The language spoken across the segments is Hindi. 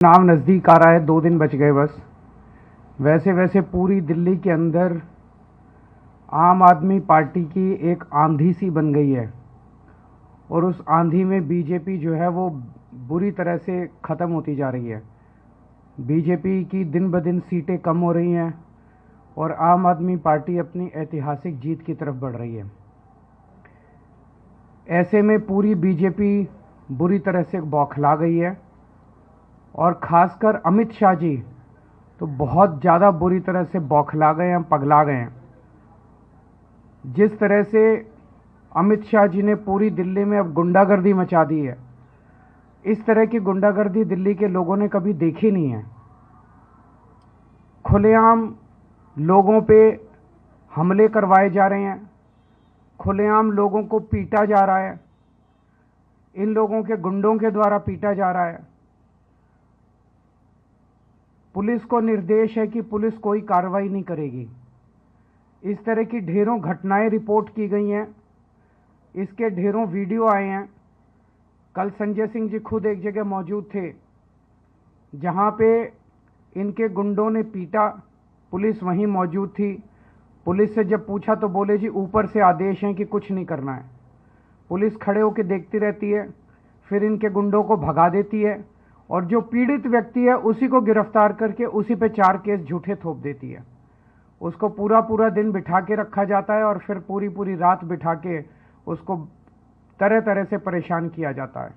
चुनाव नज़दीक आ रहा है, 2 दिन बच गए बस। वैसे वैसे पूरी दिल्ली के अंदर आम आदमी पार्टी की एक आंधी सी बन गई है और उस आंधी में बीजेपी जो है वो बुरी तरह से ख़त्म होती जा रही है। बीजेपी की दिन ब दिन सीटें कम हो रही हैं और आम आदमी पार्टी अपनी ऐतिहासिक जीत की तरफ बढ़ रही है। ऐसे में पूरी बीजेपी बुरी तरह से बौखला गई है और ख़ासकर अमित शाह जी तो बहुत ज़्यादा बुरी तरह से बौखला गए हैं, पगला गए हैं। जिस तरह से अमित शाह जी ने पूरी दिल्ली में अब गुंडागर्दी मचा दी है, इस तरह की गुंडागर्दी दिल्ली के लोगों ने कभी देखी नहीं है। खुलेआम लोगों पे हमले करवाए जा रहे हैं, खुलेआम लोगों को पीटा जा रहा है, इन लोगों के गुंडों के द्वारा पीटा जा रहा है। पुलिस को निर्देश है कि पुलिस कोई कार्रवाई नहीं करेगी। इस तरह की ढेरों घटनाएं रिपोर्ट की गई हैं, इसके ढेरों वीडियो आए हैं। कल संजय सिंह जी खुद एक जगह मौजूद थे जहां पे इनके गुंडों ने पीटा, पुलिस वहीं मौजूद थी। पुलिस से जब पूछा तो बोले जी ऊपर से आदेश हैं कि कुछ नहीं करना है। पुलिस खड़े होकर देखती रहती है, फिर इनके गुंडों को भगा देती है और जो पीड़ित व्यक्ति है उसी को गिरफ्तार करके उसी पे 4 केस झूठे थोप देती है। उसको पूरा पूरा दिन बिठा के रखा जाता है और फिर पूरी पूरी रात बिठा के उसको तरह तरह से परेशान किया जाता है।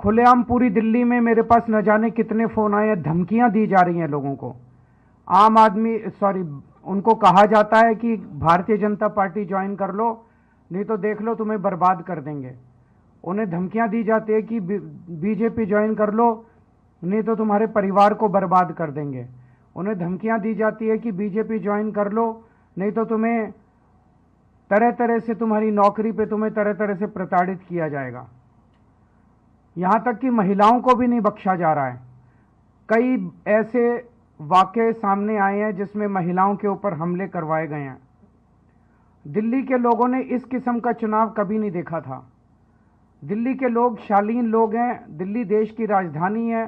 खुलेआम पूरी दिल्ली में मेरे पास न जाने कितने फ़ोन आए हैं, धमकियां दी जा रही हैं लोगों को। उनको कहा जाता है कि भारतीय जनता पार्टी ज्वाइन कर लो, नहीं तो देख लो तुम्हें बर्बाद कर देंगे। उन्हें धमकियां दी जाती है कि बीजेपी ज्वाइन कर लो, नहीं तो तुम्हारे परिवार को बर्बाद कर देंगे। उन्हें धमकियां दी जाती है कि बीजेपी ज्वाइन कर लो, नहीं तो तुम्हें तरह तरह से तुम्हारी नौकरी पे तुम्हें तरह तरह से प्रताड़ित किया जाएगा। यहां तक कि महिलाओं को भी नहीं बख्शा जा रहा है। कई ऐसे वाकये सामने आए हैं जिसमें महिलाओं के ऊपर हमले करवाए गए हैं। दिल्ली के लोगों ने इस किस्म का चुनाव कभी नहीं देखा था। दिल्ली के लोग शालीन लोग हैं, दिल्ली देश की राजधानी है,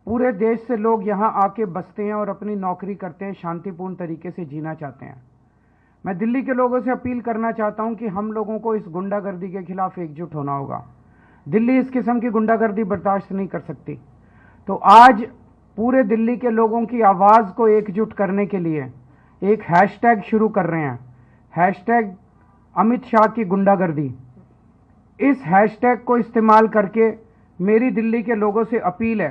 पूरे देश से लोग यहाँ आके बसते हैं और अपनी नौकरी करते हैं, शांतिपूर्ण तरीके से जीना चाहते हैं। मैं दिल्ली के लोगों से अपील करना चाहता हूँ कि हम लोगों को इस गुंडागर्दी के खिलाफ एकजुट होना होगा। दिल्ली इस किस्म की गुंडागर्दी बर्दाश्त नहीं कर सकती। तो आज पूरे दिल्ली के लोगों की आवाज़ को एकजुट करने के लिए एक हैशटैग शुरू कर रहे हैं, हैशटैग अमित शाह की गुंडागर्दी। इस हैशटैग को इस्तेमाल करके मेरी दिल्ली के लोगों से अपील है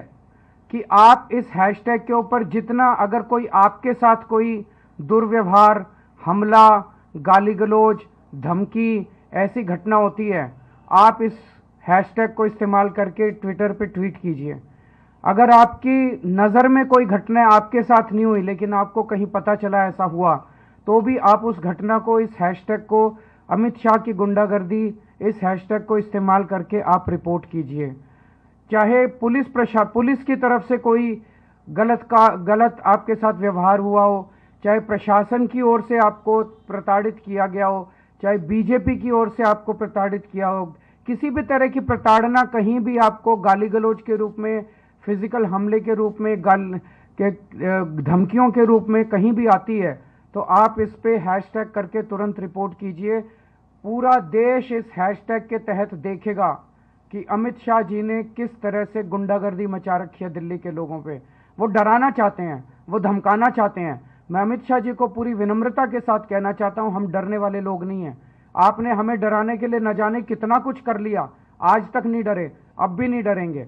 कि आप इस हैशटैग के ऊपर जितना, अगर कोई आपके साथ कोई दुर्व्यवहार, हमला, गाली गलौज, धमकी ऐसी घटना होती है, आप इस हैशटैग को इस्तेमाल करके ट्विटर पे ट्वीट कीजिए। अगर आपकी नज़र में कोई घटना आपके साथ नहीं हुई लेकिन आपको कहीं पता चला ऐसा हुआ, तो भी आप उस घटना को, इस हैशटैग को, अमित शाह की गुंडागर्दी, इस हैशटैग को इस्तेमाल करके आप रिपोर्ट कीजिए। चाहे पुलिस की तरफ से कोई गलत आपके साथ व्यवहार हुआ हो, चाहे प्रशासन की ओर से आपको प्रताड़ित किया गया हो, चाहे बीजेपी की ओर से आपको प्रताड़ित किया हो, किसी भी तरह की प्रताड़ना कहीं भी आपको गाली गलौज के रूप में, फिजिकल हमले के रूप में, धमकियों के रूप में कहीं भी आती है, तो आप इस पे हैशटैग करके तुरंत रिपोर्ट कीजिए। पूरा देश इस हैशटैग के तहत देखेगा कि अमित शाह जी ने किस तरह से गुंडागर्दी मचा रखी है दिल्ली के लोगों पे। वो डराना चाहते हैं, वो धमकाना चाहते हैं। मैं अमित शाह जी को पूरी विनम्रता के साथ कहना चाहता हूं, हम डरने वाले लोग नहीं हैं। आपने हमें डराने के लिए न जाने कितना कुछ कर लिया, आज तक नहीं डरे, अब भी नहीं डरेंगे।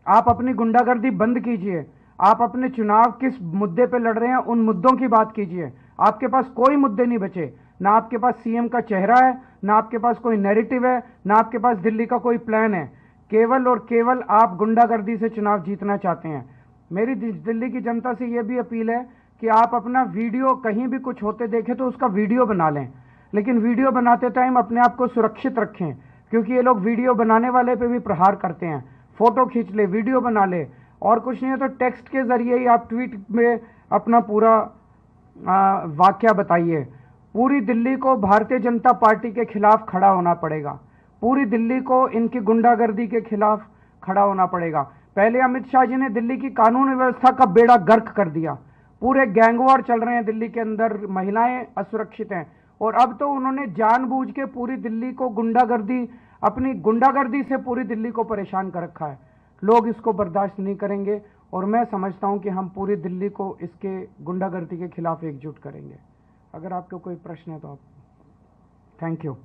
आप अपनी गुंडागर्दी बंद कीजिए। आप अपने चुनाव किस मुद्दे पे लड़ रहे हैं उन मुद्दों की बात कीजिए। आपके पास कोई मुद्दे नहीं बचे, ना आपके पास सीएम का चेहरा है, ना आपके पास कोई नैरेटिव है, ना आपके पास दिल्ली का कोई प्लान है। केवल और केवल आप गुंडागर्दी से चुनाव जीतना चाहते हैं। मेरी दिल्ली की जनता से यह भी अपील है कि आप अपना वीडियो, कहीं भी कुछ होते देखें तो उसका वीडियो बना लें, लेकिन वीडियो बनाते टाइम अपने आप को सुरक्षित रखें, क्योंकि ये लोग वीडियो बनाने वाले पे भी प्रहार करते हैं। फोटो खींच ले, वीडियो बना ले, और कुछ नहीं है तो टेक्स्ट के जरिए ही आप ट्वीट में अपना पूरा वाकया बताइए। पूरी दिल्ली को भारतीय जनता पार्टी के खिलाफ खड़ा होना पड़ेगा। पूरी दिल्ली को इनकी गुंडागर्दी के खिलाफ खड़ा होना पड़ेगा। पहले अमित शाह जी ने दिल्ली की कानून व्यवस्था का बेड़ा गर्क कर दिया, पूरे गैंगवॉर चल रहे हैं दिल्ली के अंदर, महिलाएं असुरक्षित हैं, और अब तो उन्होंने जानबूझ के पूरी दिल्ली को अपनी गुंडागर्दी से पूरी दिल्ली को परेशान कर रखा है। लोग इसको बर्दाश्त नहीं करेंगे और मैं समझता हूं कि हम पूरी दिल्ली को इसके गुंडागर्दी के खिलाफ एकजुट करेंगे। अगर आपको कोई प्रश्न है तो आप। Thank you.